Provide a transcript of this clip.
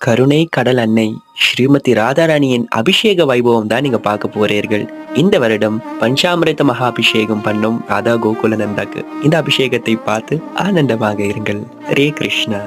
கருணை கடல் அன்னை ஸ்ரீமதி ராதாராணியின் அபிஷேக வைபவம் தான் நீங்க பார்க்க போறீர்கள். இந்த வருடம் பஞ்சாமிர்த மகா அபிஷேகம் பண்ணும் ராதா கோகுலநந்தாக்கு இந்த அபிஷேகத்தை பார்த்து ஆனந்தமாக இருங்கள். ஹரே கிருஷ்ணா.